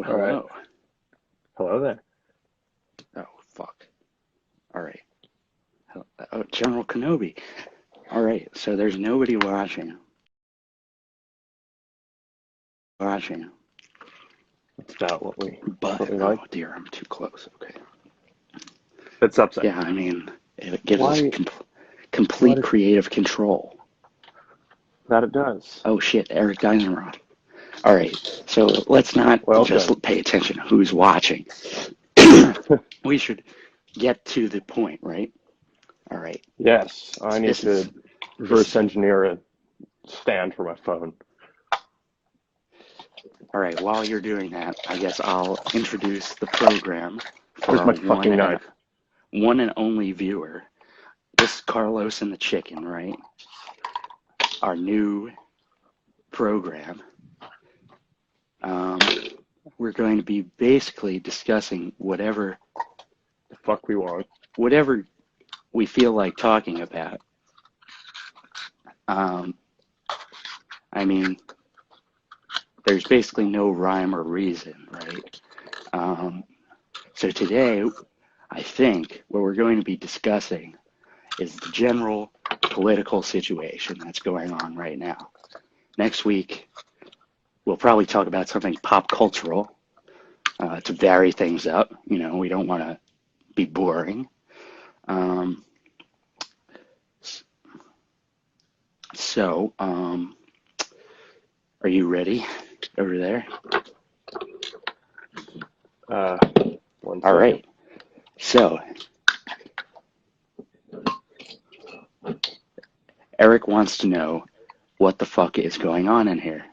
All right. hello. Hello there. Oh, fuck. All right. Oh, General Kenobi. All right, so there's nobody watching. Watching. It's not But, what we like. oh dear, I'm too close. Okay. It's upside. Yeah, I mean, it gives us Why? What complete is creative control. that? It does. Oh shit, Eric Eisenroth. All right, so let's not Welcome. just pay attention to who's watching. We should get to the point, right? All right. Yes, I need This is to reverse engineer a stand for my phone. all right. While you're doing that, I guess I'll introduce the program for Where's our my fucking knife? one and only viewer. This is Carlos and the Chicken, right? Our new program. We're going to be basically discussing whatever The fuck we want. we feel like talking about. I mean, there's basically no rhyme or reason, right? So today, I think what we're going to be discussing is the general political situation that's going on right now. Next week, we'll probably talk about something pop cultural to vary things up. You know, we don't want to be boring. Um, so, are you ready over there? Uh, One All second. right. So, Eric wants to know what the fuck is going on in here.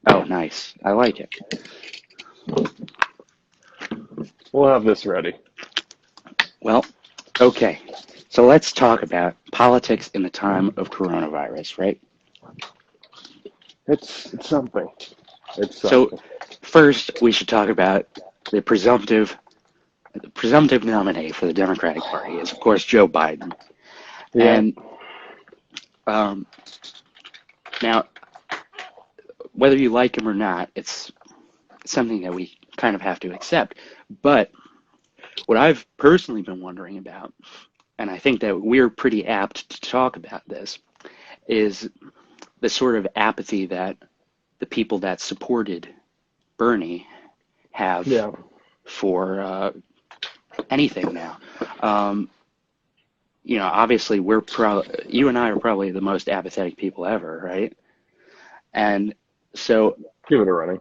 Oh, nice. I like it. We'll have this ready. Well, okay. So let's talk about politics in the time of coronavirus, right? It's something. It's So something. first, we should talk about the presumptive nominee for the Democratic Party is, of course, Joe Biden. Yeah. And um, now, whether you like him or not, it's something that we kind of have to accept. But what I've personally been wondering about, and I think that we're pretty apt to talk about this, is the sort of apathy that the people that supported Bernie have Yeah. for anything now. Um, you know, obviously, you and I are probably the most apathetic people ever, right? And so Give it a running.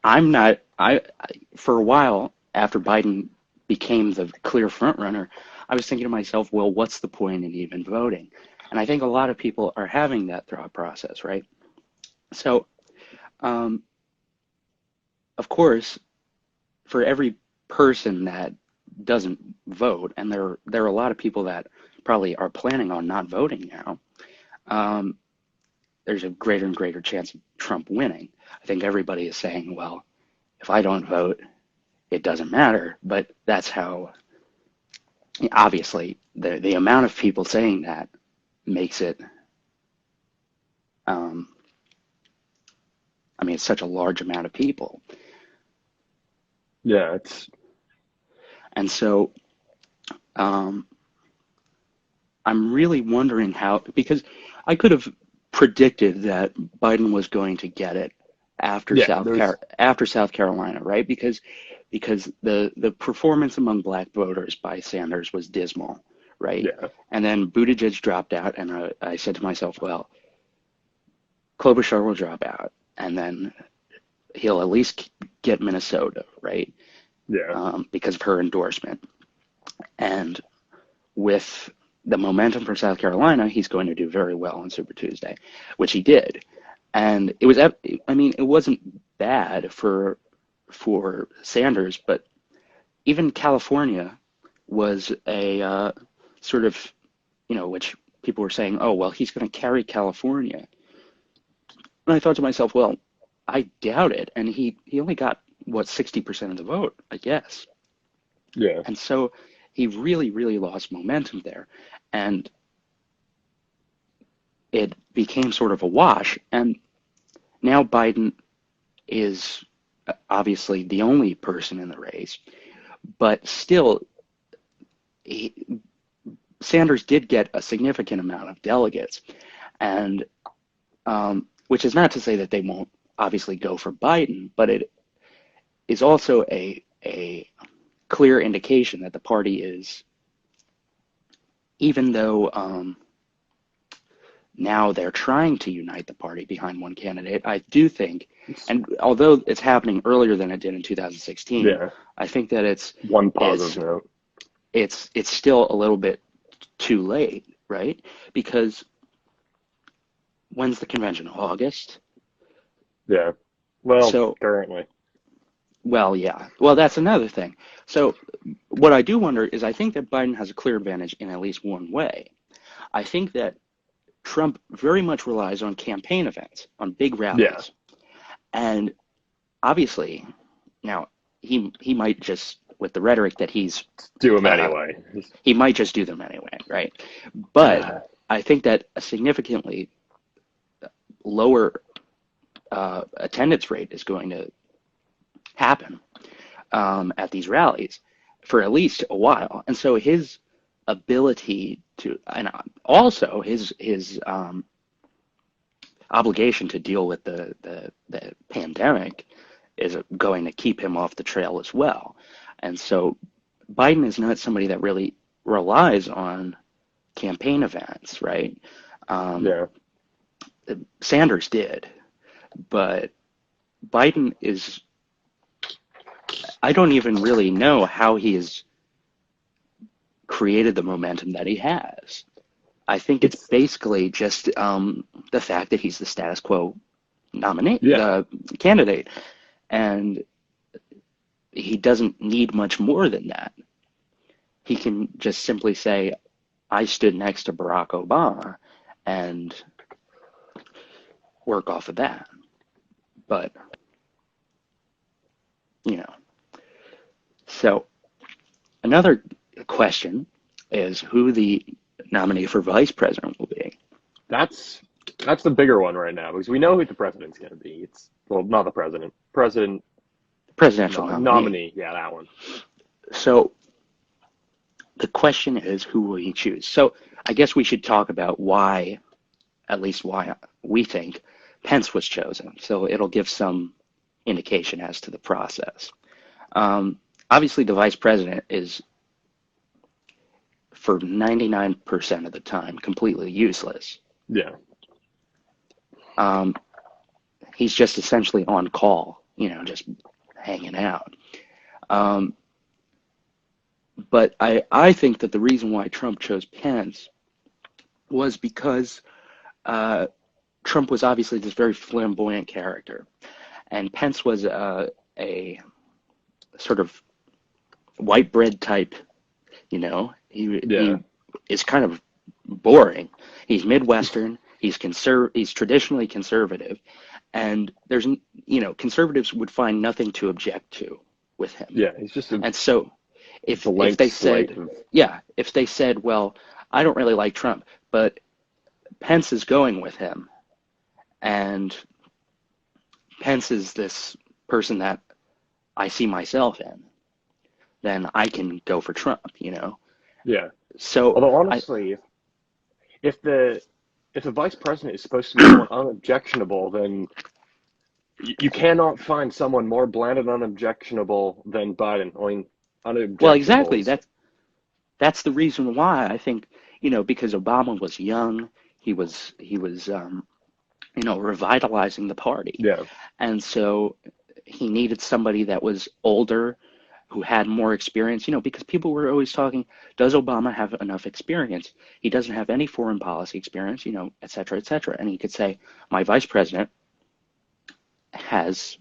I'm not. For a while after Biden became the clear front runner, I was thinking to myself, well, what's the point in even voting? And I think a lot of people are having that thought process, right? So, um, of course, for every person that doesn't vote, and there are a lot of people that probably are planning on not voting now, um, there's a greater and greater chance of Trump winning. I think everybody is saying, well, if I don't vote, it doesn't matter. But that's how, obviously, the amount of people saying that makes it, um, I mean, it's such a large amount of people. Yeah. And so um, I'm really wondering how, because I could have predicted that Biden was going to get it after Yeah. There's. South Carolina, right? Because the performance among black voters by Sanders was dismal, right? Yeah. And then Buttigieg dropped out, and I said to myself, well, Klobuchar will drop out, and then he'll at least get Minnesota, right? Yeah. Because of her endorsement. And with the momentum from South Carolina, he's going to do very well on Super Tuesday, which he did. And I mean, it wasn't bad for Sanders, but even California was a sort of, you know, which people were saying, oh, well, he's going to carry California. And I thought to myself, well, I doubt it. And he only got, what, 60% of the vote, I guess. Yeah. And so he really, really lost momentum there. And it became sort of a wash. And now Biden is obviously the only person in the race, but still, he, Sanders did get a significant amount of delegates, and which is not to say that they won't obviously go for Biden, but it is also a clear indication that the party is, even though now they're trying to unite the party behind one candidate, I do think, and although it's happening earlier than it did in 2016, Yeah. I think that One positive note. it's still a little bit too late, right? Because when's the convention? August? Yeah. Well, So, currently. well, yeah. Well, that's another thing. So, what I do wonder is I think that Biden has a clear advantage in at least one way. I think that Trump very much relies on campaign events, on big Yeah. rallies. And obviously, now he might just, with the rhetoric that Do them uh, anyway. he might just do them anyway, right? But I think that a significantly lower attendance rate is going to happen at these rallies for at least a while. And so his ability to, and also his obligation to deal with the pandemic is going to keep him off the trail as well. And so Biden is not somebody that really relies on campaign events, right? Yeah. Sanders did, but Biden is, I don't even really know how he has created the momentum that he has. I think it's basically just the fact that he's the status quo nominee, Yeah. candidate, and he doesn't need much more than that. He can just simply say, I stood next to Barack Obama, and work off of that. But, you know, so another question is who the nominee for vice president will be. That's the bigger one right now because we know who the president's going to be. It's, well, not the president. Presidential nominee. Nominee. Yeah, that one. So the question is, who will he choose? So I guess we should talk about why, at least why we think Pence was chosen. So it'll give some indication as to the process. Obviously, the vice president is, for 99% of the time, completely useless. Yeah. He's just essentially on call, just hanging out. But I think that the reason why Trump chose Pence was because Trump was obviously this very flamboyant character, and Pence was a sort of white bread type. He is kind of boring. He's Midwestern. He's traditionally conservative, and conservatives would find nothing to object to with him. Yeah, he's just and so if they said, well, I don't really like Trump, but Pence is going with him, and Pence is this person that I see myself in, then I can go for Trump, Yeah. So, although honestly, if the vice president is supposed to be someone unobjectionable, then you cannot find someone more bland and unobjectionable than Biden. I mean, unobjectionable. Well, exactly. That's the reason why I think, because Obama was young, he was revitalizing the party. Yeah. And so he needed somebody that was older, who had more experience, because people were always talking, does Obama have enough experience? He doesn't have any foreign policy experience, et cetera, et cetera. And he could say, my vice president has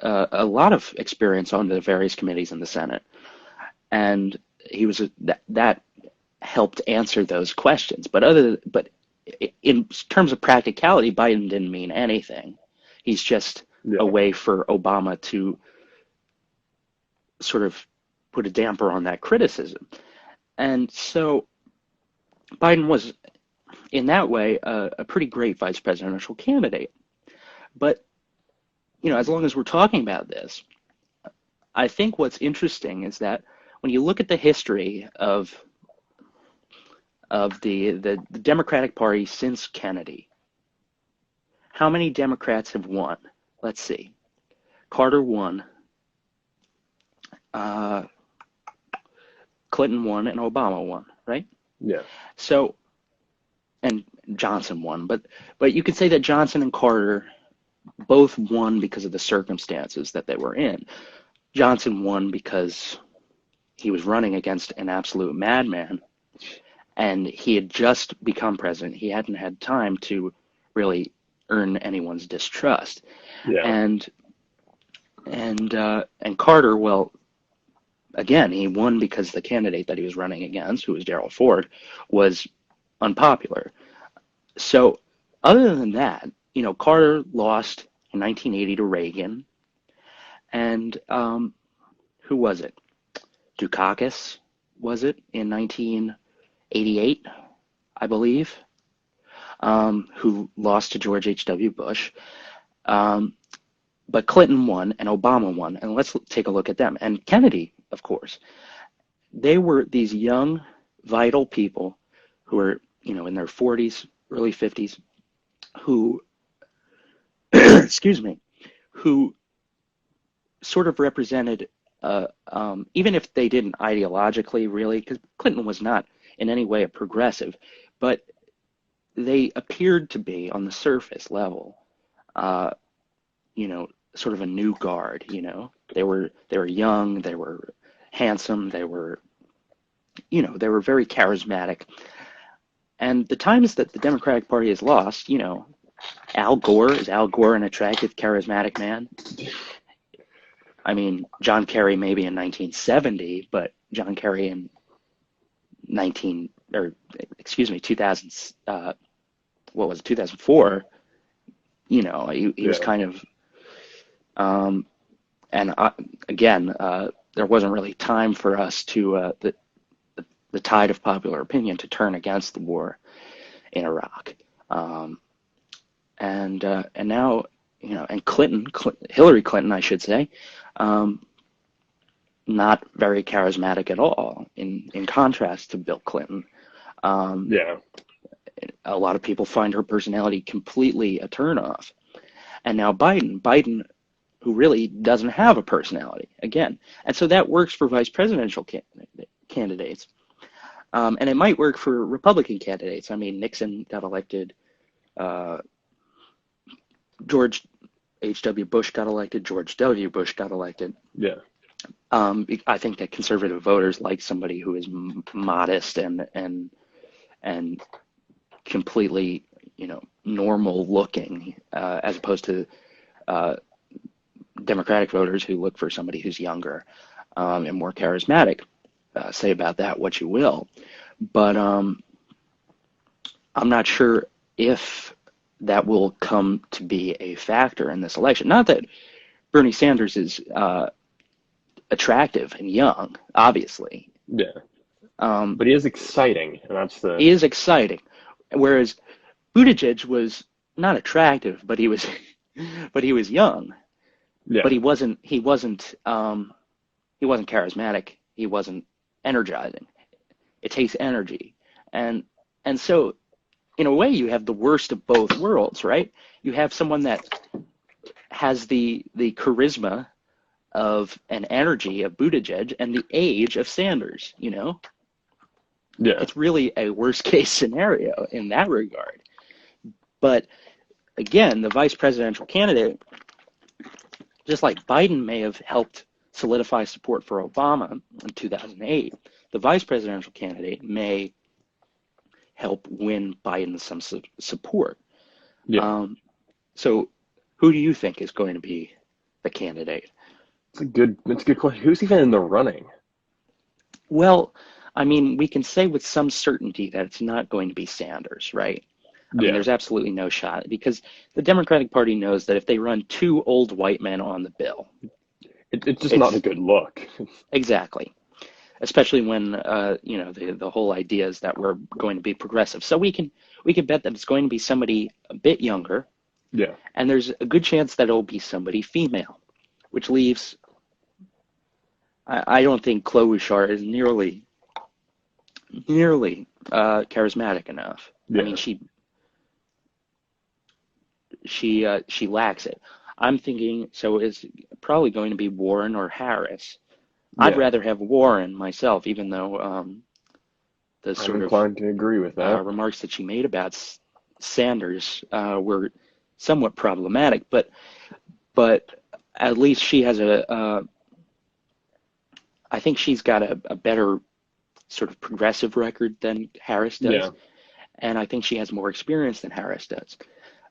a lot of experience on the various committees in the Senate. And he was that helped answer those questions. But in terms of practicality, Biden didn't mean anything. He's just a way for Obama to sort of put a damper on that criticism. And so Biden was, in that way, a pretty great vice presidential candidate. But as long as we're talking about this, I think what's interesting is that when you look at the history of the Democratic Party since Kennedy, how many Democrats have won? Let's see. Carter won, Clinton won, and Obama won, right? Yeah. So, and Johnson won, but you could say that Johnson and Carter both won because of the circumstances that they were in. Johnson won because he was running against an absolute madman, and he had just become president. He hadn't had time to really earn anyone's distrust. Yeah. And Carter, well, again, he won because the candidate that he was running against, who was Gerald Ford, was unpopular. So other than that, Carter lost in 1980 to Reagan, and who was it? Dukakis, was it, in 1988, I believe, who lost to George H.W. Bush. But Clinton won and Obama won, and let's take a look at them. And Kennedy, of course. They were these young, vital people who were, in their 40s, early 50s, who, excuse me, who sort of represented, even if they didn't ideologically really, because Clinton was not in any way a progressive, but they appeared to be on the surface level, sort of a new guard. They were young, they were handsome, they were very charismatic. And the times that the Democratic Party has lost, is Al Gore an attractive, charismatic man? I mean, John Kerry maybe in 1970, but John Kerry in 2000, what was it, 2004, he was kind of, again, there wasn't really time for us to, the tide of popular opinion to turn against the war in Iraq. And now, and Hillary Clinton, I should say, not very charismatic at all, in contrast to Bill Clinton. Yeah. A lot of people find her personality completely a turnoff. And now Biden, who really doesn't have a personality, again. And so that works for vice presidential candidates. And it might work for Republican candidates. I mean, Nixon got elected, George H.W. Bush got elected, George W. Bush got elected. Yeah. I think that conservative voters like somebody who is modest and completely, normal looking, as opposed to Democratic voters who look for somebody who's younger and more charismatic. Say about that what you will, but I'm not sure if that will come to be a factor in this election. Not that Bernie Sanders is attractive and young, obviously. Yeah. But he is exciting, and he is exciting. Whereas Buttigieg was not attractive, but he was young. Yeah. But he wasn't charismatic. He wasn't energizing. It takes energy. And so in a way you have the worst of both worlds, right? You have someone that has the charisma of an energy of Buttigieg and the age of Sanders, Yeah. It's really a worst case scenario in that regard. But again, the vice presidential candidate, just like Biden may have helped solidify support for Obama in 2008, the vice presidential candidate may help win Biden some support. Yeah. So who do you think is going to be the candidate? It's a good question. Who's even in the running? Well, I mean, we can say with some certainty that it's not going to be Sanders, right? I mean, there's absolutely no shot, because the Democratic Party knows that if they run two old white men on the bill, it's just not a good look. Exactly. Especially when, the whole idea is that we're going to be progressive. So we can bet that it's going to be somebody a bit younger, Yeah. And there's a good chance that it'll be somebody female, which leaves, I don't think Chloe Shar is nearly charismatic enough. I mean, Yeah. she lacks it. I'm thinking, so it's probably going to be Warren or Harris. I'd Yeah. rather have Warren myself, even though the I'm sort of inclined to agree with that. remarks that she made about Sanders were somewhat problematic. But at least she has I think she's got a better sort of progressive record than Harris Yeah. does, and I think she has more experience than Harris does.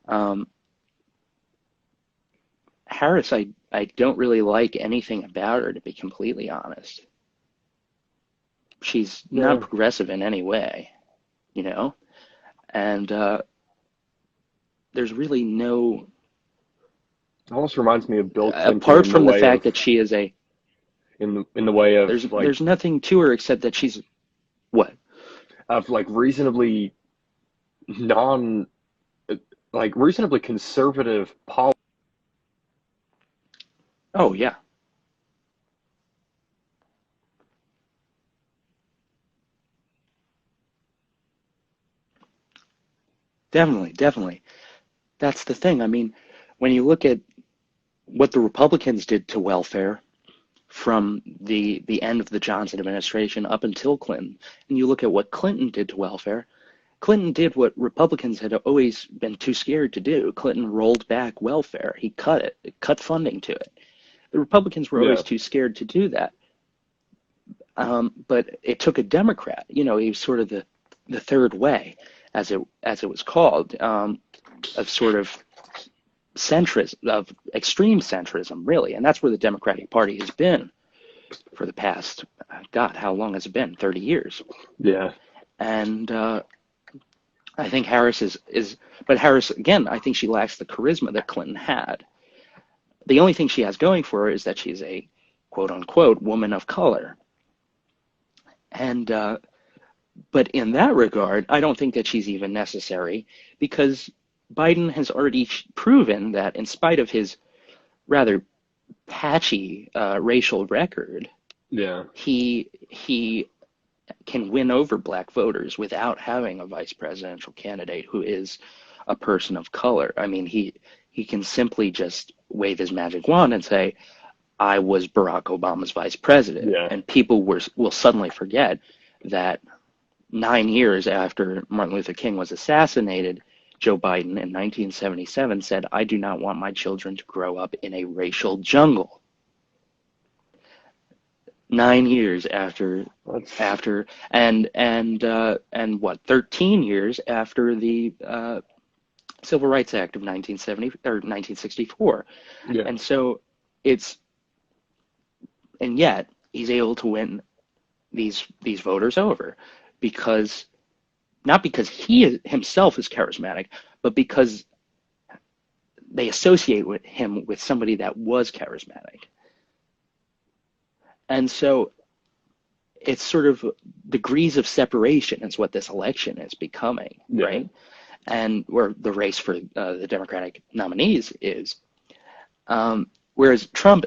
Um, Harris, I don't really like anything about her, to be completely honest. She's not Yeah. progressive in any way, you know, and there's really no, It almost reminds me of Bill Clinton apart in the from the way fact of that she is in the way of there's nothing to her except that she's what? reasonably non reasonably conservative policy. Oh yeah, definitely, definitely. That's the thing. I mean, when you look at what the Republicans did to welfare from the end of the Johnson administration up until Clinton, and you look at what Clinton did to welfare, Clinton did what Republicans had always been too scared to do. Clinton rolled back welfare. He cut it, cut funding to it. The Republicans were always Yeah. too scared to do that. But it took a Democrat. You know, he was sort of the third way, as it was called, of sort of centrism, of extreme centrism, really. And that's where the Democratic Party has been for the past, God, how long has it been? 30 years. Yeah. And I think Harris but Harris, again, I think she lacks the charisma that Clinton had. The only thing she has going for her is that she's a quote unquote woman of color. And, but in that regard, I don't think that she's even necessary because Biden has already proven that in spite of his rather patchy racial record, Yeah. he can win over black voters without having a vice presidential candidate who is a person of color. I mean, he can simply just wave his magic wand and say, I was Barack Obama's vice president. Yeah. And people will suddenly forget that 9 years after Martin Luther King was assassinated, Joe Biden in 1977 said, I do not want my children to grow up in a racial jungle. 9 years That's and what 13 years after the Civil Rights Act of 1970 or 1964, yeah. and so it's and yet he's able to win these voters over because not because himself is charismatic, but because they associate with him with somebody that was charismatic. And so it's sort of degrees of separation is what this election is becoming, Yeah. right? And where the race for the Democratic nominees is. Whereas Trump,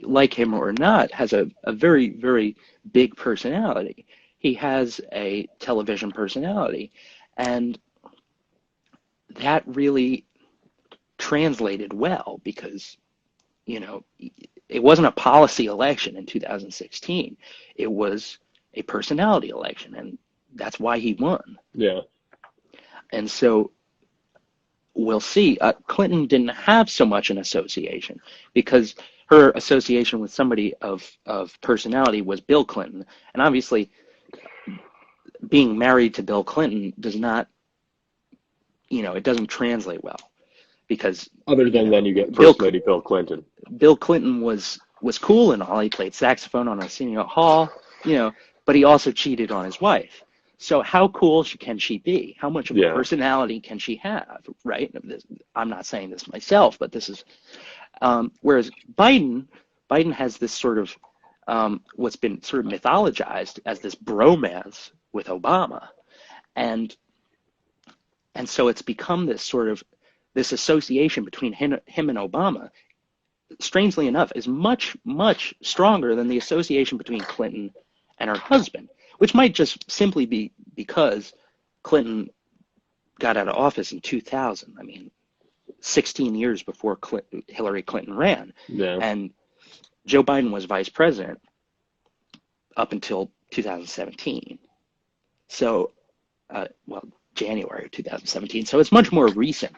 like him or not, has a very, very big personality. He has a television personality. And that really translated well because, you know, it wasn't a policy election in 2016. It was a personality election, and that's why he won. Yeah. And so we'll see. Clinton didn't have so much an association because her association with somebody of personality was Bill Clinton. And obviously, being married to Bill Clinton does not, it doesn't translate well because Other than then you get Bill First Lady Bill Clinton. Bill Clinton was cool and all. He played saxophone on Arsenio Hall, but he also cheated on his wife. So how cool can she be? How much of a personality can she have, right? I'm not saying this myself, but this is whereas Biden has this sort of what's been sort of mythologized as this bromance with Obama, and so it's become this sort of this association between him and Obama, strangely enough, is much, much stronger than the association between Clinton and her husband, which might just simply be because Clinton got out of office in 2000. I mean, 16 years before Hillary Clinton ran. Yeah. And Joe Biden was vice president up until 2017. So, well, January 2017. So it's much more recent.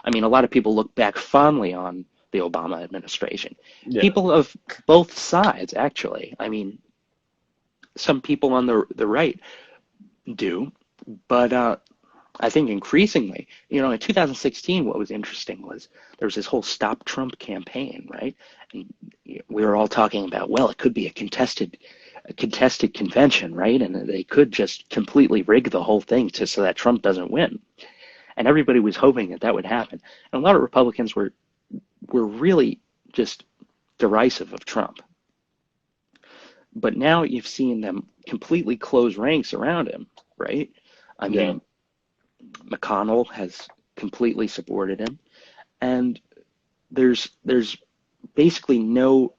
I mean, a lot of people look back fondly on the Obama administration. Yeah. People of both sides, actually. I mean, some people on the right do, but I think increasingly, you know, in 2016, what was interesting was there was this whole Stop Trump campaign, right? And we were all talking about, well, it could be a contested convention, right? And they could just completely rig the whole thing so that Trump doesn't win. And everybody was hoping that would happen. And a lot of Republicans were really just derisive of Trump. But now you've seen them completely close ranks around him, right? I mean, McConnell has completely supported him, and there's basically no,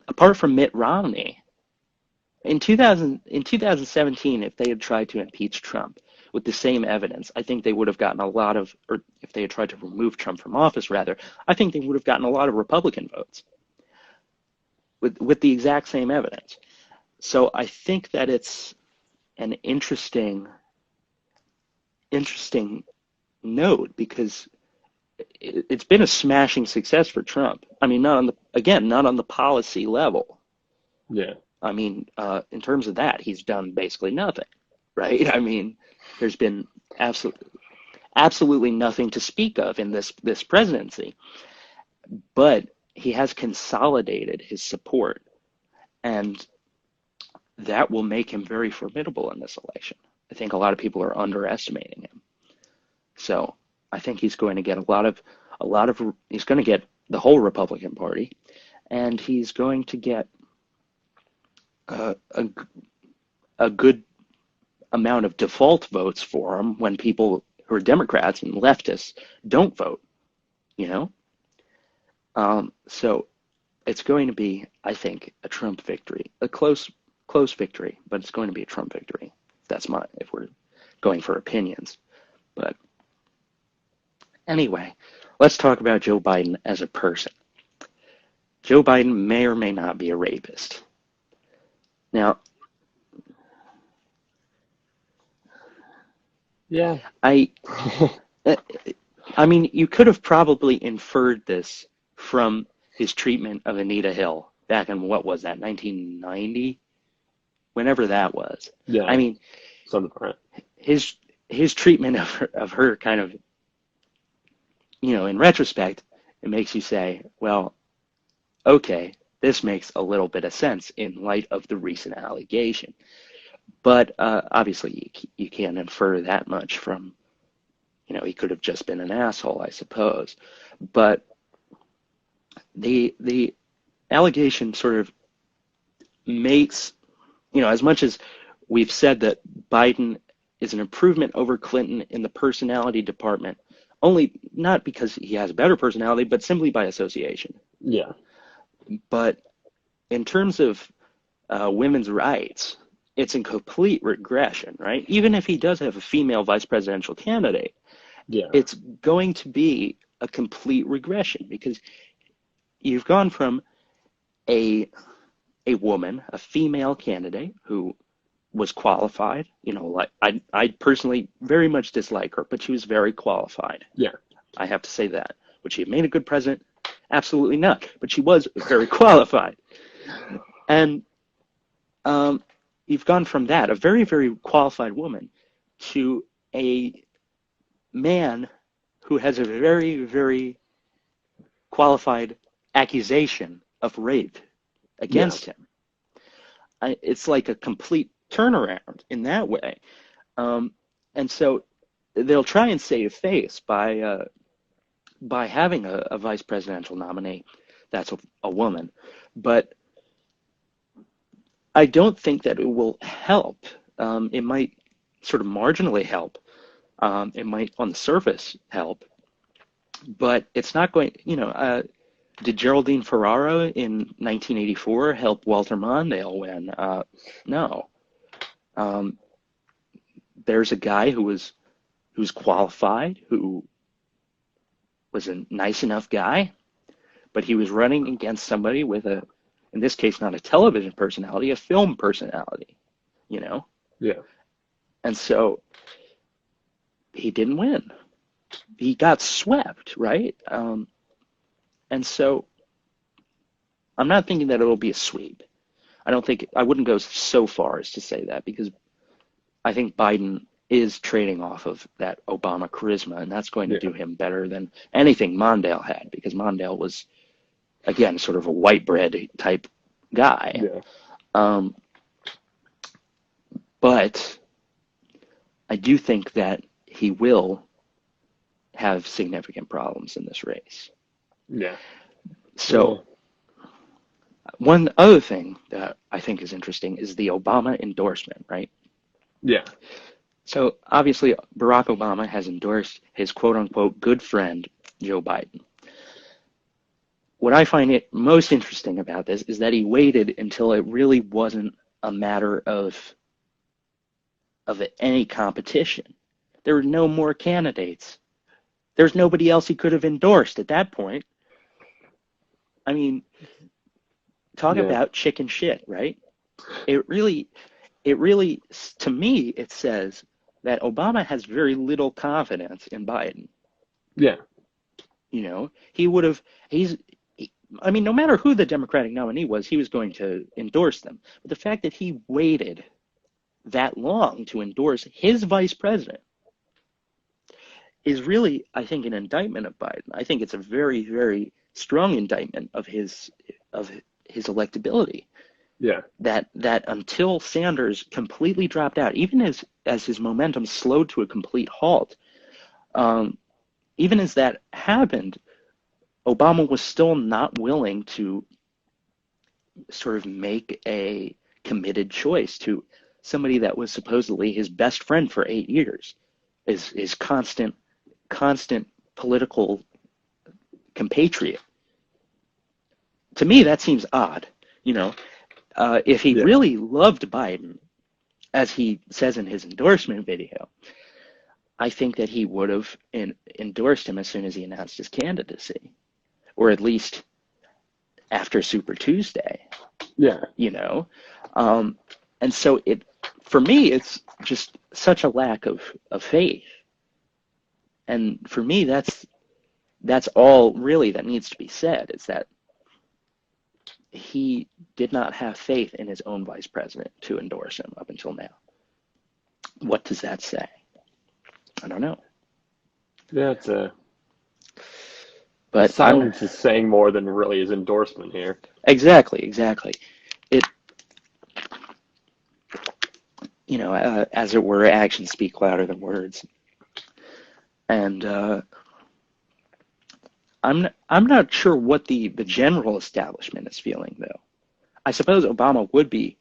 apart from Mitt Romney, in 2017, if they had tried to impeach Trump with the same evidence, I think they would have gotten a lot of, or if they had tried to remove Trump from office, rather, I think they would have gotten a lot of Republican votes with the exact same evidence. So I think that it's an interesting note, because it's been a smashing success for Trump. I mean, not on the policy level. Yeah. I mean, in terms of that, he's done basically nothing, right? I mean, there's been absolutely nothing to speak of in this presidency, but he has consolidated his support, and that will make him very formidable in this election. I think a lot of people are underestimating him. So I think he's going to get he's going to get the whole Republican Party, and he's going to get a good amount of default votes for him when people who are Democrats and leftists don't vote, you know? So it's going to be, I think, a Trump victory, a close victory, but it's going to be a Trump victory. If we're going for opinions. But anyway, let's talk about Joe Biden as a person. Joe Biden may or may not be a rapist. Now, yeah, I mean, you could have probably inferred this from his treatment of Anita Hill back in, what was that, 1990? Whenever that was. Yeah. I mean, something right. His treatment of her kind of, you know, in retrospect, it makes you say, well, okay, this makes a little bit of sense in light of the recent allegation. But obviously, you can't infer that much from, you know, he could have just been an asshole, I suppose. But the allegation sort of makes, you know, as much as we've said that Biden is an improvement over Clinton in the personality department, only not because he has a better personality, but simply by association. Yeah. But in terms of women's rights, it's in complete regression, right? Even if he does have a female vice presidential candidate, it's going to be a complete regression, because you've gone from a woman, a female candidate who was qualified, you know, like I personally very much dislike her, but she was very qualified. Yeah. I have to say that. Would she have made a good president? Absolutely not. But she was very qualified. And you've gone from that, a very, very qualified woman, to a man who has a very, very qualified accusation of rape against him. It's like a complete turnaround in that way. And so they'll try and save face by having a vice presidential nominee that's a woman. But I don't think that it will help. It might sort of marginally help. It might, on the surface, help. but it's not going, did Geraldine Ferraro in 1984 help Walter Mondale win? No. Um, there's a guy who's qualified, who was a nice enough guy, but he was running against somebody with in this case, not a television personality, a film personality, you know? Yeah. And so he didn't win. He got swept, right? And so I'm not thinking that it'll be a sweep. I wouldn't go so far as to say that, because I think Biden is trading off of that Obama charisma, and that's going to Yeah. do him better than anything Mondale had, because Mondale was, again, sort of a white bread type guy. Yeah. Um, but I do think that he will have significant problems in this race. Yeah. So one other thing that I think is interesting is the Obama endorsement, right? Yeah. So obviously Barack Obama has endorsed his quote unquote good friend, Joe Biden. What I find it most interesting about this is that he waited until it really wasn't a matter of any competition. There were no more candidates. There's nobody else he could have endorsed at that point. I mean, talk Yeah. about chicken shit, right? It really, to me, it says that Obama has very little confidence in Biden. Yeah. He would have, I mean, no matter who the Democratic nominee was, he was going to endorse them. But the fact that he waited that long to endorse his vice president is really, I think, an indictment of Biden. I think it's a very, very strong indictment of his electability. Yeah. That until Sanders completely dropped out, even as his momentum slowed to a complete halt, even as that happened, Obama was still not willing to sort of make a committed choice to somebody that was supposedly his best friend for 8 years, his constant political compatriot. To me, that seems odd. If he Yeah. really loved Biden, as he says in his endorsement video, I think that he would have endorsed him as soon as he announced his candidacy, or at least after Super Tuesday. Yeah. And so for me, it's just such a lack of faith. And for me, that's all really that needs to be said, is that he did not have faith in his own vice president to endorse him up until now. What does that say? I don't know. Yeah, But silence is saying more than really his endorsement here. Exactly. It, as it were, actions speak louder than words. And I'm not sure what the general establishment is feeling, though. I suppose Obama would be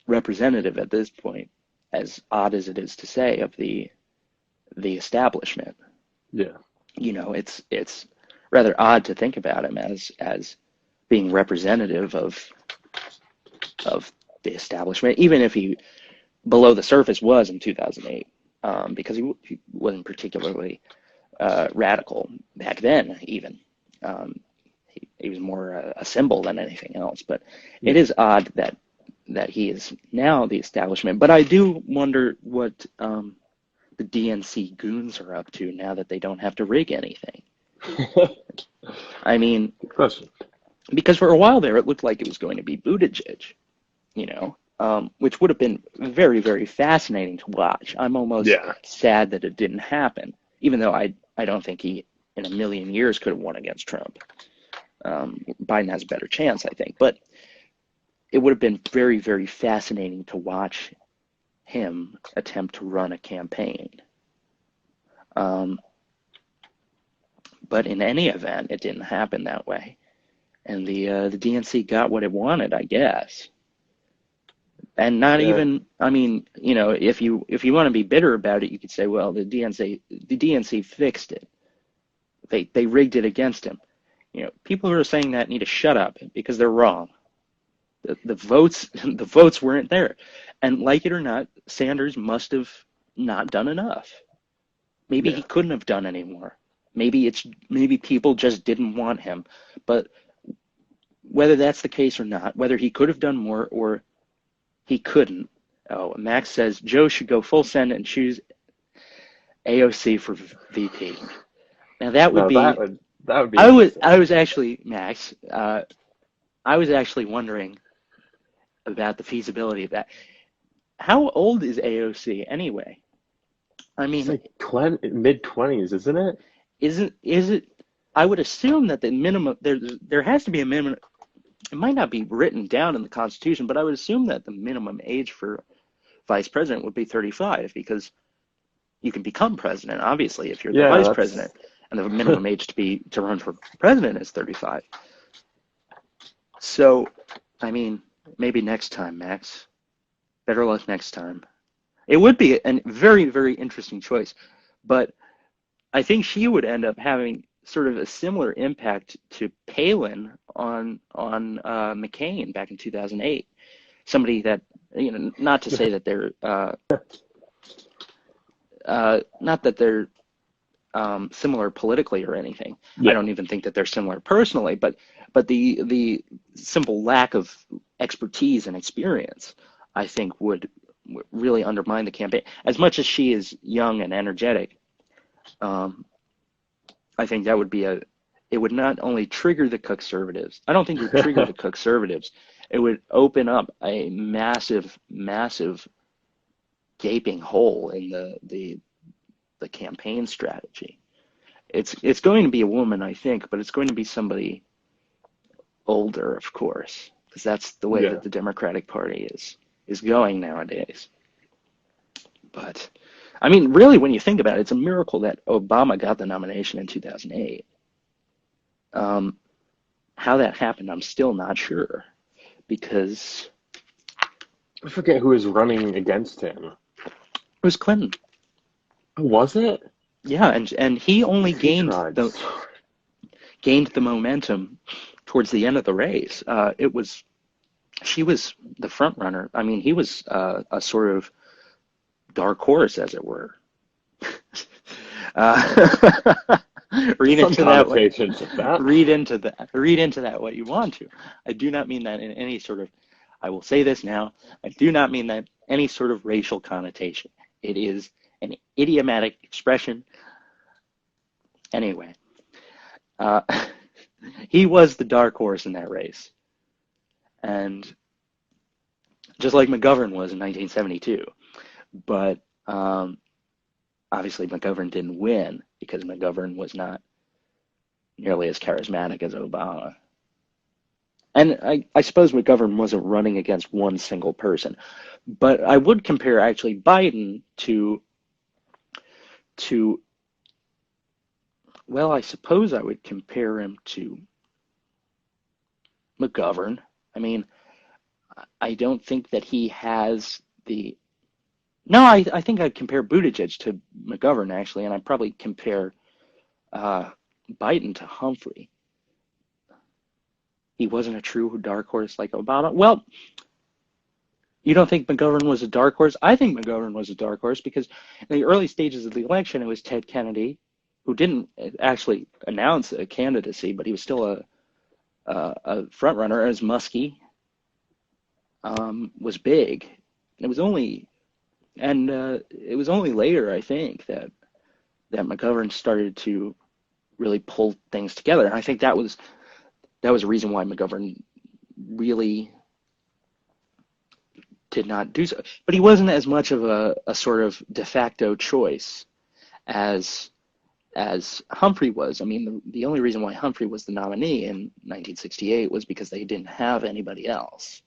representative at this point, as odd as it is to say, of the establishment. Yeah. It's rather odd to think about him as being representative of the establishment, even if he below the surface was in 2008, because he wasn't particularly radical back then. Even he was more a symbol than anything else. But it is odd that he is now the establishment. But I do wonder what the DNC goons are up to now that they don't have to rig anything. I mean, good question. Because for a while there, it looked like it was going to be Buttigieg, which would have been very, very fascinating to watch. I'm almost sad that it didn't happen, even though I don't think he in a million years could have won against Trump. Biden has a better chance, I think. But it would have been very, very fascinating to watch him attempt to run a campaign. But in any event, it didn't happen that way. And the DNC got what it wanted, I guess. And not even, I mean, if you want to be bitter about it, you could say, well, the DNC fixed it. they rigged it against him. People who are saying that need to shut up because they're wrong. The votes the votes weren't there, and like it or not, Sanders must have not done enough. Maybe he Yeah. couldn't have done any more. Maybe people just didn't want him. But whether that's the case or not, whether he could have done more or he couldn't. Oh, Max says Joe should go full send and choose AOC for VP. Now that would No, be. that would be I was interesting. I was actually Max. I was actually wondering about the feasibility of that. How old is AOC anyway? I She's mean, like mid-20s, isn't it? is it? I would assume that the minimum there has to be a minimum. It might not be written down in the Constitution, but I would assume that the minimum age for vice president would be 35 because you can become president, obviously, if you're the Yeah, vice president, and the minimum age to run for president is 35. So, I mean, maybe next time, Max. Better luck next time. It would be a very, very interesting choice, but I think she would end up having sort of a similar impact to Palin on McCain back in 2008. Somebody that, not to say that they're not that they're similar politically or anything. I Yeah. don't even think that they're similar personally, but the simple lack of expertise and experience, I think, would really undermine the campaign. As much as she is young and energetic, I think that would be it would not only trigger the conservatives. I don't think it would trigger the conservatives. It would open up a massive, massive gaping hole in the campaign strategy. It's going to be a woman, I think, but it's going to be somebody older, of course, because that's the way Yeah. that the Democratic Party is going nowadays. But I mean, really, when you think about it, it's a miracle that Obama got the nomination in 2008. How that happened, I'm still not sure, because I forget who was running against him. it was Clinton. Was it? Yeah, and he only He tried. gained the momentum towards the end of the race. She was the front runner. I mean, he was a sort of dark horse, as it were. Read Some into that what connotations of that. read into that what you want to. I do not mean that in any sort of. I will say this now. I do not mean that any sort of racial connotation. It is an idiomatic expression. Anyway, uh, he was the dark horse in that race, and just like McGovern was in 1972. But obviously, McGovern didn't win because McGovern was not nearly as charismatic as Obama. And I suppose McGovern wasn't running against one single person. But I would compare actually Biden to well, I suppose I would compare him to McGovern. I mean, I don't think that he has the. No, I think I'd compare Buttigieg to McGovern, actually, and I'd probably compare Biden to Humphrey. He wasn't a true dark horse like Obama. Well, you don't think McGovern was a dark horse? I think McGovern was a dark horse because in the early stages of the election, it was Ted Kennedy, who didn't actually announce a candidacy, but he was still a front runner, as Muskie was big. And it was only later, I think, that McGovern started to really pull things together. And I think that was a reason why McGovern really did not do so. But he wasn't as much of a sort of de facto choice as Humphrey was. I mean, the only reason why Humphrey was the nominee in 1968 was because they didn't have anybody else.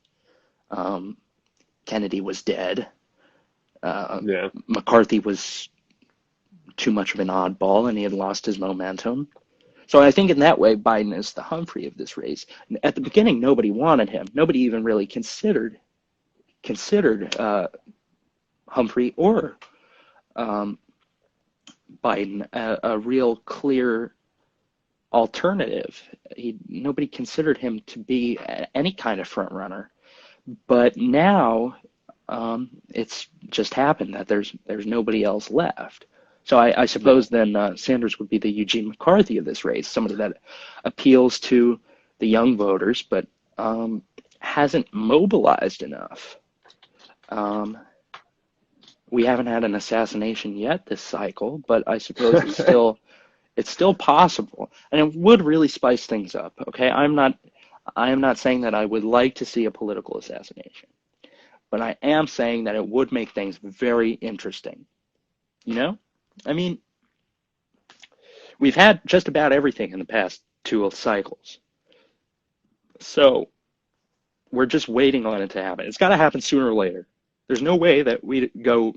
Kennedy was dead. Yeah. McCarthy was too much of an oddball, and he had lost his momentum. So I think in that way, Biden is the Humphrey of this race. At the beginning, nobody wanted him. Nobody even really considered Humphrey or Biden a real clear alternative. Nobody considered him to be any kind of front runner. But now it's just happened that there's nobody else left. So I suppose then Sanders would be the Eugene McCarthy of this race, somebody that appeals to the young voters, but hasn't mobilized enough. We haven't had an assassination yet this cycle, but I suppose it's still possible, and it would really spice things up. Okay, I am not saying that I would like to see a political assassination, but I am saying that it would make things very interesting. You know, I mean, we've had just about everything in the past 2 cycles, so we're just waiting on it to happen. It's got to happen sooner or later. There's no way that we go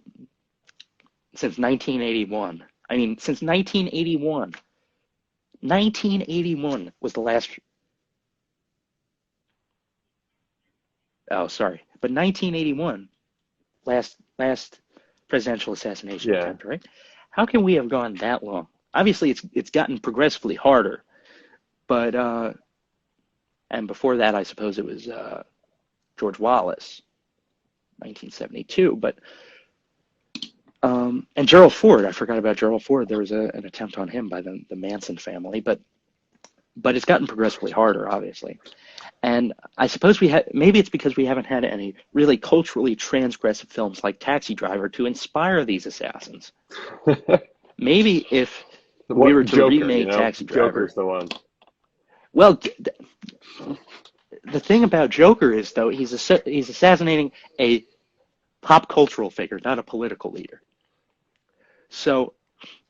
since 1981. I mean, since 1981. 1981 was the last. Oh, sorry. But 1981, last presidential assassination attempt, right? How can we have gone that long? Obviously, it's gotten progressively harder. But, and before that, I suppose it was George Wallace, 1972. But, and Gerald Ford, I forgot about Gerald Ford. There was an attempt on him by the Manson family, but it's gotten progressively harder, obviously. And I suppose maybe it's because we haven't had any really culturally transgressive films like Taxi Driver to inspire these assassins. Maybe if we were to remake Taxi Driver. Joker's the one. Well, the thing about Joker is, though, he's assassinating a pop cultural figure, not a political leader. So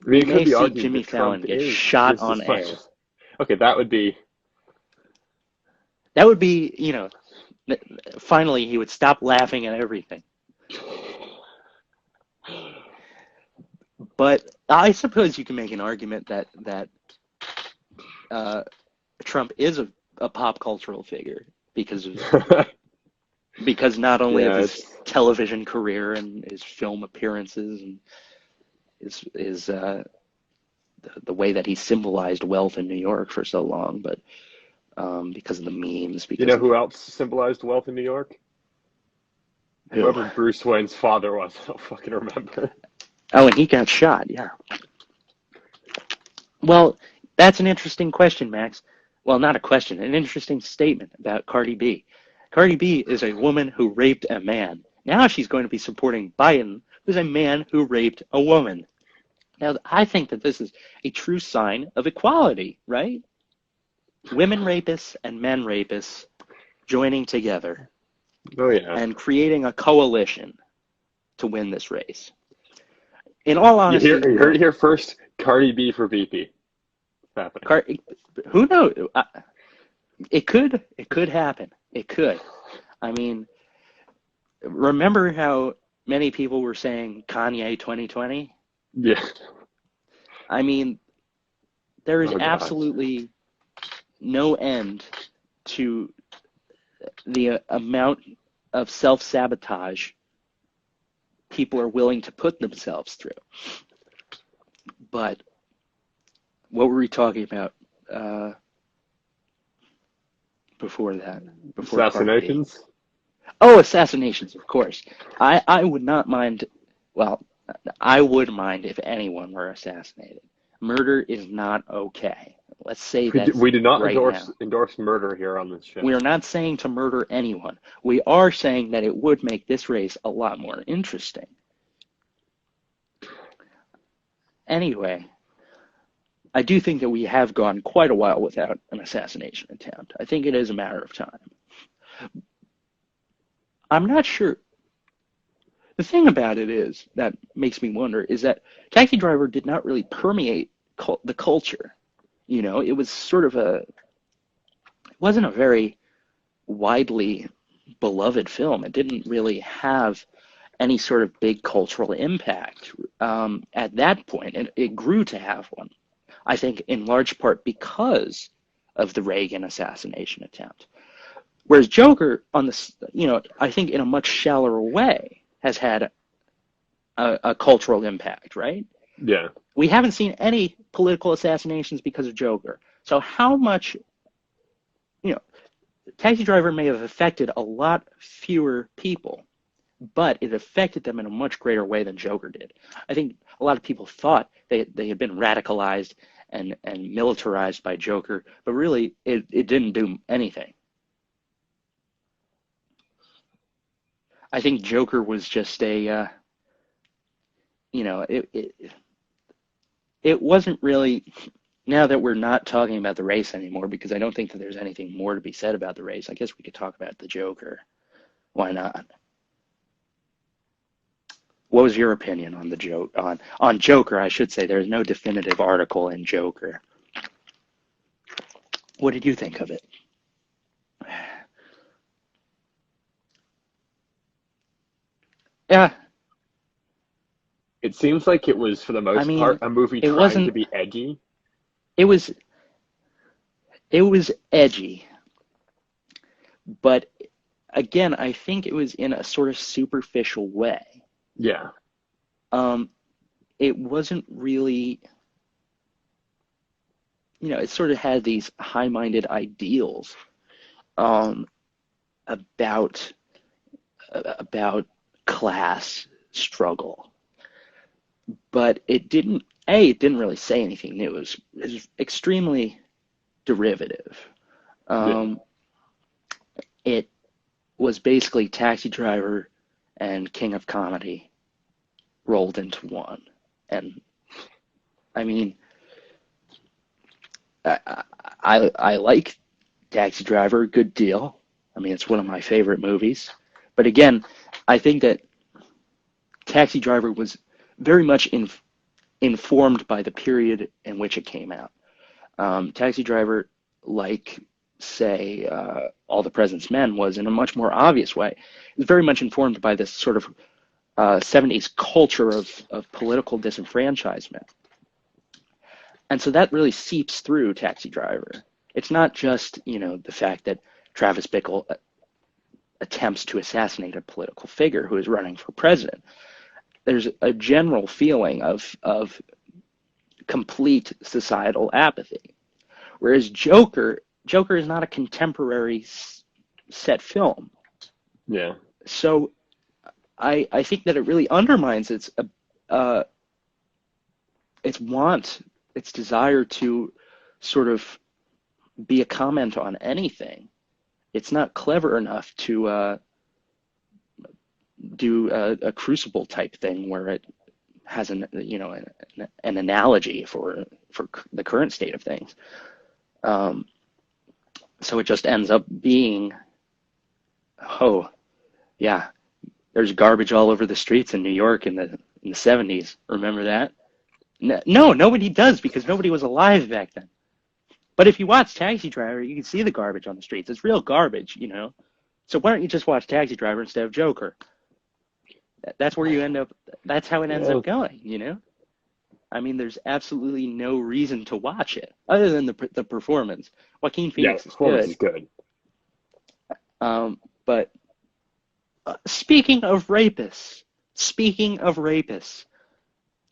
we may see Jimmy Fallon get shot on air. Okay, that would be, you know, finally he would stop laughing at everything. But I suppose you can make an argument that Trump is a pop cultural figure because not only of his television career and his film appearances and his the way that he symbolized wealth in New York for so long, but because of the memes. You know who else symbolized wealth in New York? Whoever Bruce Wayne's father was. I don't fucking remember. Oh, and he got shot, yeah. Well, that's an interesting question, Max. Well, not a question, an interesting statement about Cardi B. Cardi B is a woman who raped a man. Now she's going to be supporting Biden, who's a man who raped a woman. Now, I think that this is a true sign of equality, right? Women rapists and men rapists joining together. Oh, yeah. And creating a coalition to win this race. In all honesty, you heard it here first. Cardi B for VP. Happening. Who knows? It could happen. It could. I mean, remember how many people were saying Kanye 2020? Yeah. I mean, there is absolutely no end to the amount of self-sabotage people are willing to put themselves through. But what were we talking about before that? Before assassinations? Oh, assassinations, of course. I would not mind, well, I would mind if anyone were assassinated. Murder is not okay. Let's say that we do not right endorse murder here on this show. We are not saying to murder anyone. We are saying that it would make this race a lot more interesting. Anyway, I do think that we have gone quite a while without an assassination attempt. I think it is a matter of time. I'm not sure. The thing about it is that makes me wonder is that Taxi Driver did not really permeate the culture. You know, it was sort of it wasn't a very widely beloved film. It didn't really have any sort of big cultural impact at that point, and it grew to have one. I think in large part because of the Reagan assassination attempt. Whereas Joker, I think in a much shallower way, has had a cultural impact, right? Yeah. We haven't seen any political assassinations because of Joker. So how much, you know, Taxi Driver may have affected a lot fewer people, but it affected them in a much greater way than Joker did. I think a lot of people thought they had been radicalized and militarized by Joker, but really it didn't do anything. I think Joker was just you know, it wasn't really, now that we're not talking about the race anymore, because I don't think that there's anything more to be said about the race, I guess we could talk about the Joker. Why not? What was your opinion on the on Joker? I should say there's no definitive article in Joker. What did you think of it? Yeah, It seems like it was, for the I most part, mean, a movie it trying to wasn't. be edgy. It was. It was edgy, but again, I think it was in a sort of superficial way. Yeah, Um, it wasn't really, it sort of had these high-minded ideals um, about about class struggle, but it didn't really say anything new. It was extremely derivative. yeah, Um, it was basically Taxi Driver and King of Comedy rolled into one. And I mean, I, I like Taxi Driver a good deal. I mean, it's one of my favorite movies. But again, I think that Taxi Driver was very much informed by the period in which it came out. Taxi Driver, like, say, All the President's Men, was in a much more obvious way. It was very much informed by this sort of 70s culture of political disenfranchisement. And so that really seeps through Taxi Driver. It's not just, the fact that Travis Bickle attempts to assassinate a political figure who is running for president. There's a general feeling of complete societal apathy. Whereas Joker is not a contemporary set film. yeah, So I think that it really undermines its want, its desire to sort of be a comment on anything. It's not clever enough to do a Crucible type thing where it has an analogy for the current state of things. Um, so it just ends up being, oh yeah, there's garbage all over the streets in New York in the 70s. Remember that? No, nobody does because nobody was alive back then. But if you watch Taxi Driver, you can see the garbage on the streets. It's real garbage. So why don't you just watch Taxi Driver instead of Joker? That's where you end up. That's how it ends yeah, up going. I mean, there's absolutely no reason to watch it other than the performance. Joaquin yeah. The Phoenix is performance is good. good. But speaking of rapists,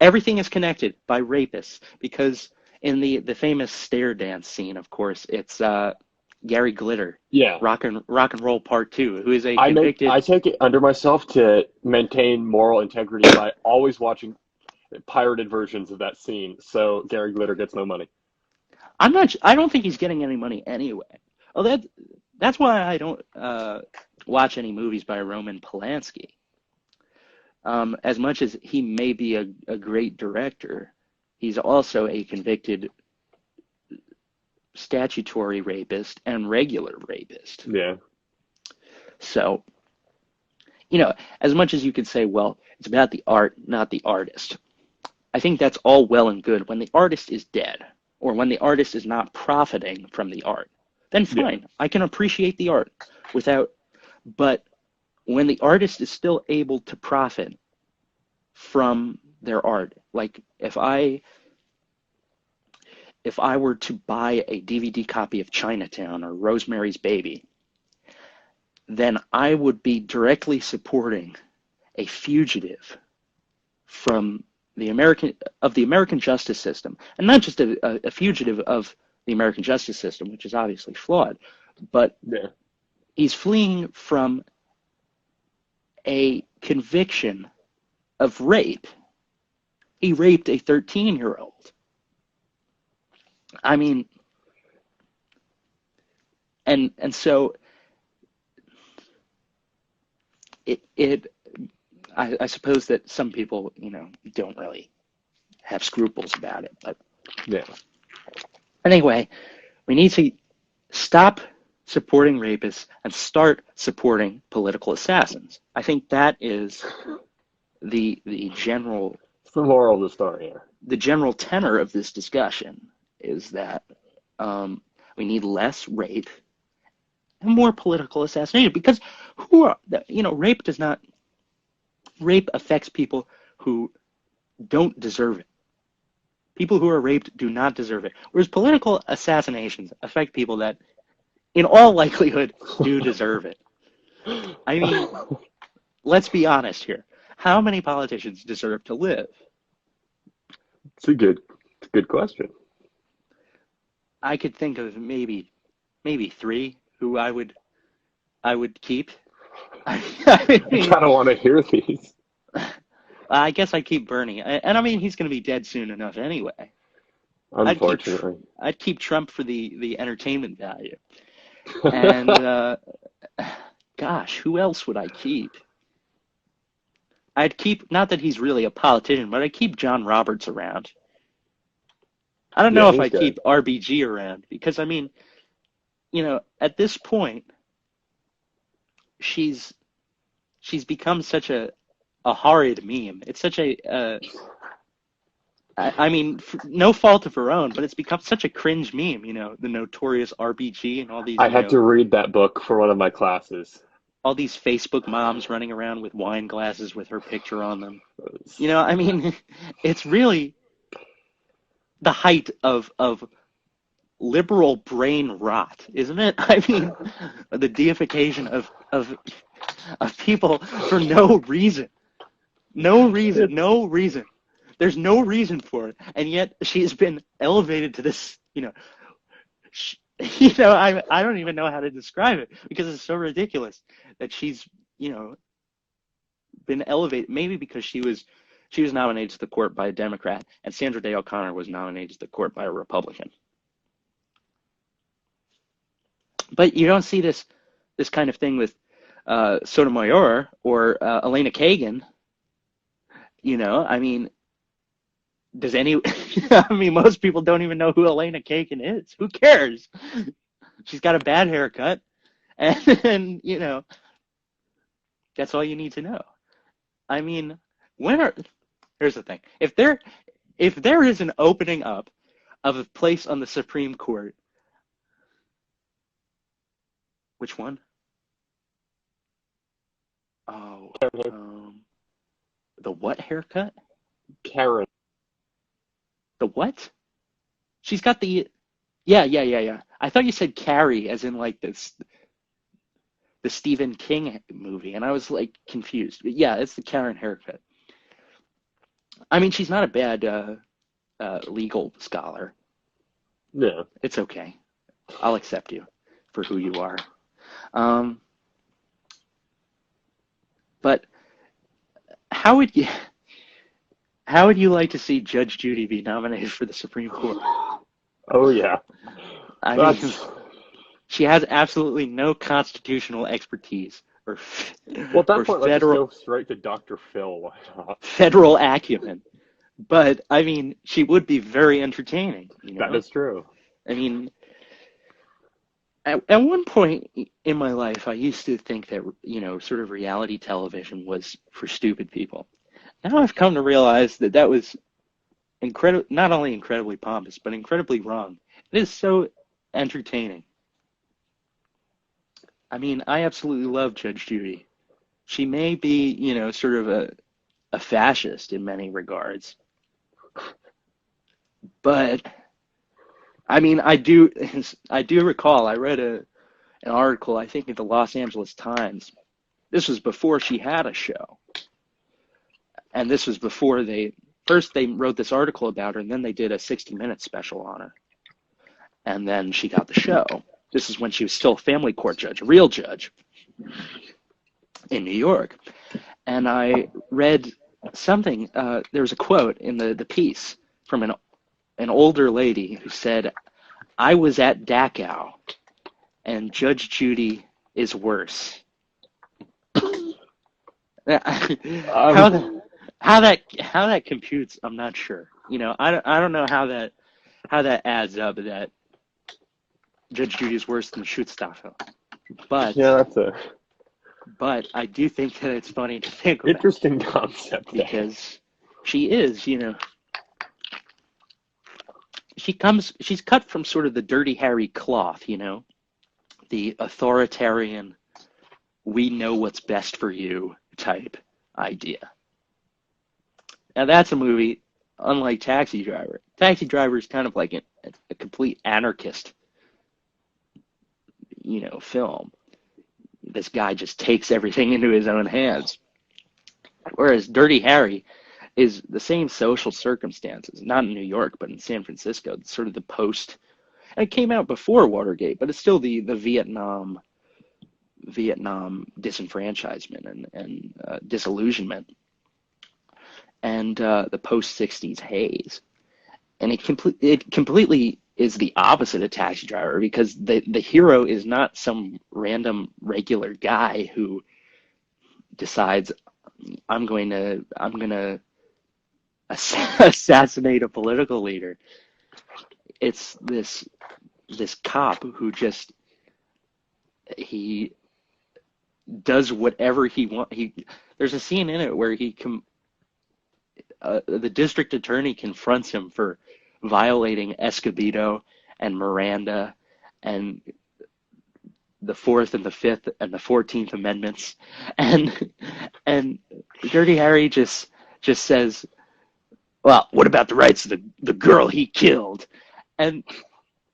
everything is connected by rapists because in the famous stair dance scene, of course, it's Gary Glitter, Yeah, Rock and Roll Part Two, who is a convicted. I take it under myself to maintain moral integrity by always watching pirated versions of that scene, so Gary Glitter gets no money. I'm not. I don't think he's getting any money anyway. Oh, that's why I don't watch any movies by Roman Polanski. As much as he may be a great director, he's also a convicted statutory rapist and regular rapist. Yeah, So, as much as you could say, well, it's about the art, not the artist. I think that's all well and good when the artist is dead or when the artist is not profiting from the art. Then yeah, fine, I can appreciate the art but when the artist is still able to profit from their art, like if I were to buy a DVD copy of Chinatown or Rosemary's Baby, then I would be directly supporting a fugitive from the American justice system, and not just a fugitive of the American justice system, which is obviously flawed. But Yeah. he's fleeing from a conviction of rape. He raped a 13-year-old. I mean, and so I suppose that some people, don't really have scruples about it. But Yeah. anyway, we need to stop supporting rapists and start supporting political assassins. I think that is the general It's the moral of the story here. the general tenor of this discussion is that we need less rape and more political assassination, because rape affects people who don't deserve it. People who are raped do not deserve it, whereas political assassinations affect people that in all likelihood do deserve it. I mean, let's be honest here. How many politicians deserve to live? It's a good question. I could think of maybe 3 who I would keep. I I kind of want to hear these. I guess I'd keep Bernie, and I mean he's going to be dead soon enough anyway. Unfortunately. I'd keep Trump for the entertainment value, and gosh, who else would I keep? I'd keep, not that he's really a politician, but I'd keep John Roberts around. I don't know if I'd keep RBG around, because I mean, at this point, she's become such a horrid meme. It's such I mean, no fault of her own, but it's become such a cringe meme, the notorious RBG and all these. I had to read that book for one of my classes. All these Facebook moms running around with wine glasses with her picture on them. I mean, it's really the height of liberal brain rot, isn't it? I mean, the deification of people for no reason. No reason. There's no reason for it, and yet she's been elevated to this. I don't even know how to describe it, because it's so ridiculous that she's been elevated. Maybe because she was nominated to the court by a Democrat, and Sandra Day O'Connor was nominated to the court by a Republican. But you don't see this kind of thing with Sotomayor or Elena Kagan. I mean, does I mean, most people don't even know who Elena Kagan is. Who cares? She's got a bad haircut, and that's all you need to know. I mean, here's the thing. If there is an opening up of a place on the Supreme Court, which one? Oh, the what haircut? Karen. The what? She's got the... Yeah. I thought you said Carrie, as in like the Stephen King movie, and I was like confused. But yeah, it's the Karen haircut. I mean, she's not a bad legal scholar. Yeah. It's okay. I'll accept you for who you are. But how would you like to see Judge Judy be nominated for the Supreme Court? Oh yeah. I mean, she has absolutely no constitutional expertise or at that point, let's just go straight to Dr. Phil. Why not? Federal acumen. But I mean, she would be very entertaining. That is true. I mean, at one point in my life, I used to think that sort of reality television was for stupid people. Now I've come to realize that was not only incredibly pompous, but incredibly wrong. It is so entertaining. I mean, I absolutely love Judge Judy. She may be, sort of a fascist in many regards. But, I mean, I do recall, I read an article, I think, in the Los Angeles Times. This was before she had a show. And this was before they wrote this article about her, and then they did a 60-minute special on her. and then she got the show. This is when she was still a family court judge, a real judge in New York. And I read something, there was a quote in the piece from an older lady who said, "I was at Dachau, and Judge Judy is worse." how that computes, I'm not sure. I don't know how that adds up, that Judge Judy is worse than Schutzstaffel. But yeah, but I do think that it's funny to think about. Interesting concept. Because she is, she's cut from sort of the Dirty Harry cloth, the authoritarian, we know what's best for you type idea. Now that's a movie, unlike Taxi Driver. Taxi Driver is kind of like a complete anarchist, film. This guy just takes everything into his own hands. Whereas Dirty Harry is the same social circumstances, not in New York, but in San Francisco. It's sort of the post, and it came out before Watergate, but it's still the Vietnam disenfranchisement and disillusionment, and the post-60s haze. And it completely is the opposite of Taxi Driver, because the hero is not some random regular guy who decides, I'm going to assassinate a political leader. It's this cop who just, he does whatever he wants. There's a scene in it where the district attorney confronts him for violating Escobedo and Miranda and the Fourth and the Fifth and the 14th Amendments, and Dirty Harry just says, "Well, what about the rights of the girl he killed?" And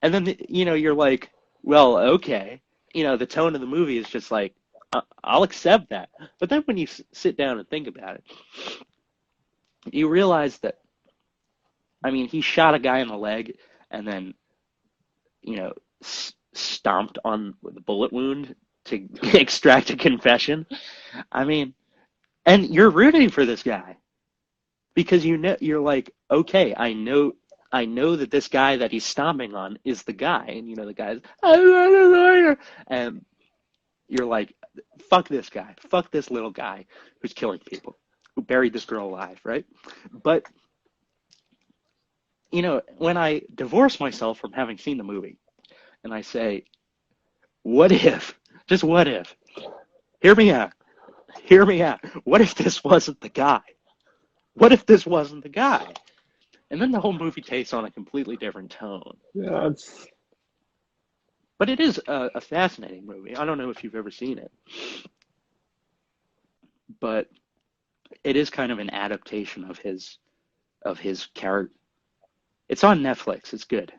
then you're like, well, okay, the tone of the movie is just like, I'll accept that. But then when you sit down and think about it, you realize that, he shot a guy in the leg and then, stomped on the bullet wound to extract a confession. And you're rooting for this guy because you're like, okay, I know that this guy that he's stomping on is the guy, and the guy's, I want a lawyer, and you're like, fuck this guy, fuck this little guy who's killing people, who buried this girl alive, right? But when I divorce myself from having seen the movie, and I say, what if, just what if, hear me out, what if this wasn't the guy? What if this wasn't the guy? And then the whole movie takes on a completely different tone. Yeah, But it is a fascinating movie. I don't know if you've ever seen it, but it is kind of an adaptation of his character. It's on Netflix. It's good.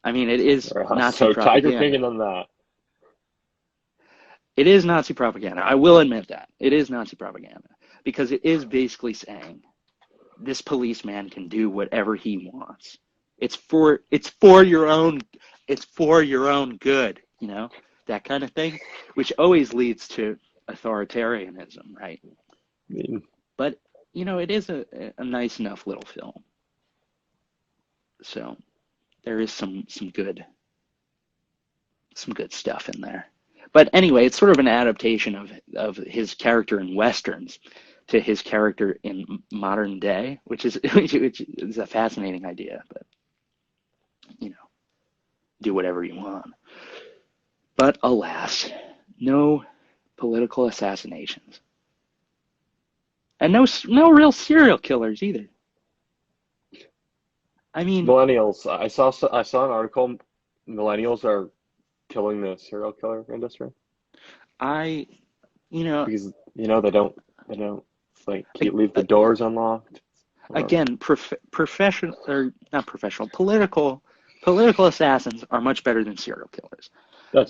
It is Nazi propaganda. So, Tiger opinion on that. It is Nazi propaganda. I will admit that. It is Nazi propaganda. Because it is basically saying, this policeman can do whatever he wants. It's for your own good, that kind of thing, which always leads to authoritarianism, right? But, it is a nice enough little film. So there is some good stuff in there. But anyway, it's sort of an adaptation of his character in Westerns to his character in modern day, which is a fascinating idea, but do whatever you want. But alas, no political assassinations. And no real serial killers either. Millennials. I saw an article. Millennials are killing the serial killer industry. Because they don't leave the doors unlocked. Again, political assassins are much better than serial killers.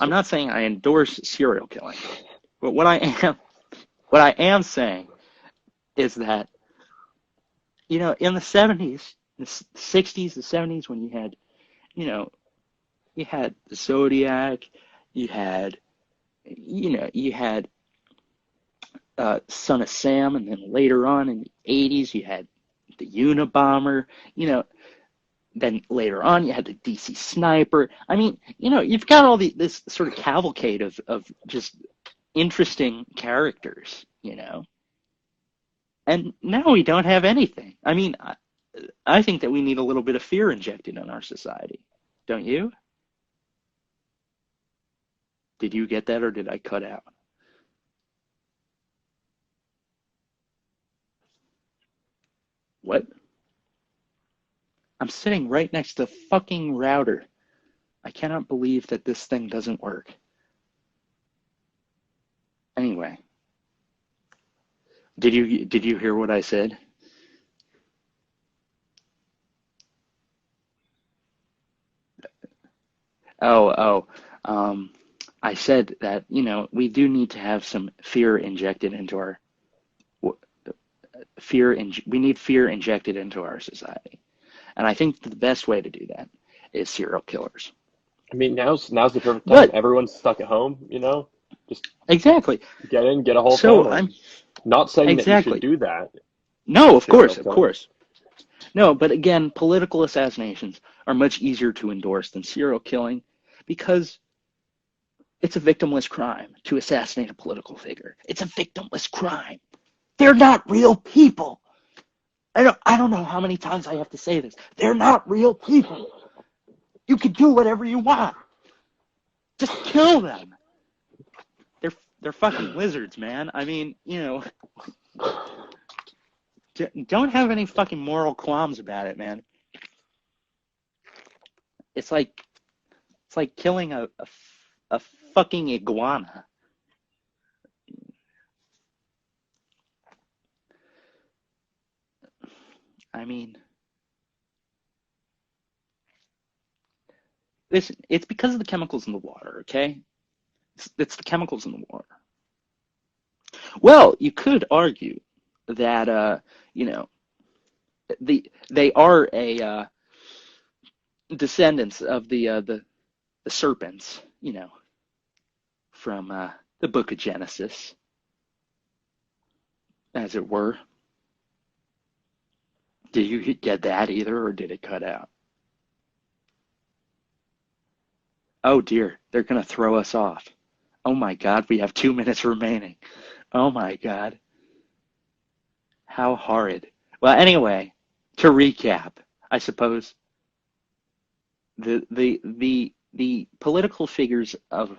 I'm not saying I endorse serial killing, but what I am saying is that in the 70s, the 60s, the 70s, when you had You had the Zodiac, you had, you had Son of Sam, and then later on in the 80s, you had the Unabomber, you know, then later on you had the DC Sniper. I mean, you've got all this sort of cavalcade of just interesting characters, and now we don't have anything. I mean, I think that we need a little bit of fear injected in our society. Don't you? Did you get that, or did I cut out? What? I'm sitting right next to the fucking router. I cannot believe that this thing doesn't work. Anyway, did you hear what I said? Oh, I said that, we do need to have some fear injected into our we need fear injected into our society. And I think the best way to do that is serial killers. I mean, now's the perfect time. But Everyone's stuck at home, just exactly. get in, get a whole So family. I'm Not saying that you exactly. should do that. No, of Serial course. killing. No, but again, political assassinations are much easier to endorse than serial killing because it's a victimless crime to assassinate a political figure. It's a victimless crime. They're not real people. I don't know how many times I have to say this. They're not real people. You can do whatever you want. Just kill them. They're fucking lizards, man. I mean, don't have any fucking moral qualms about it, man. It's like killing a fucking iguana. I mean, listen, it's because of the chemicals in the water, okay? It's the chemicals in the water. Well, you could argue that, they are a descendants of the serpents, from the book of Genesis, as it were. Did you get that either, or did it cut out? Oh dear, they're going to throw us off. Oh my God, we have 2 minutes remaining. Oh my God. How horrid. Well, anyway, to recap, I suppose the political figures of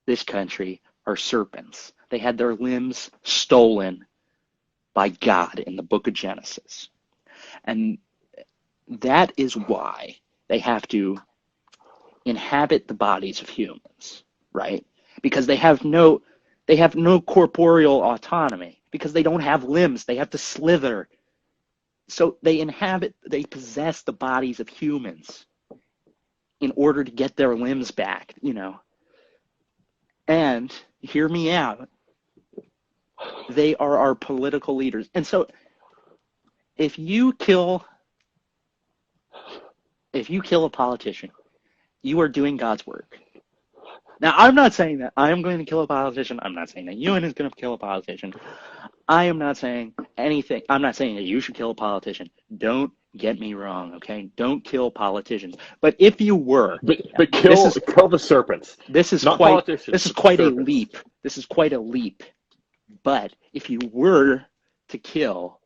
this country are serpents. They had their limbs stolen by God in the book of Genesis. And that is why they have to inhabit the bodies of humans, right? Because they have no corporeal autonomy, because they don't have limbs. They have to slither. So they possess the bodies of humans in order to get their limbs back, And hear me out. They are our political leaders. And so if you kill a politician, you are doing God's work. Now, I'm not saying that I am going to kill a politician. I'm not saying that Ewan is going to kill a politician. I am not saying anything. I'm not saying that you should kill a politician. Don't get me wrong, okay? Don't kill politicians. But if you were, but kill the serpents. This is not quite politicians. This is quite serpents. a leap. This is quite a leap. But if you were to kill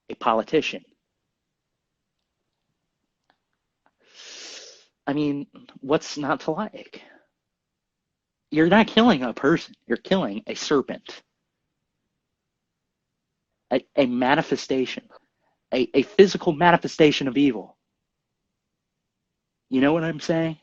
a politician, I mean, what's not to like? You're not killing a person. You're killing a serpent. A manifestation. A physical manifestation of evil. You know what I'm saying?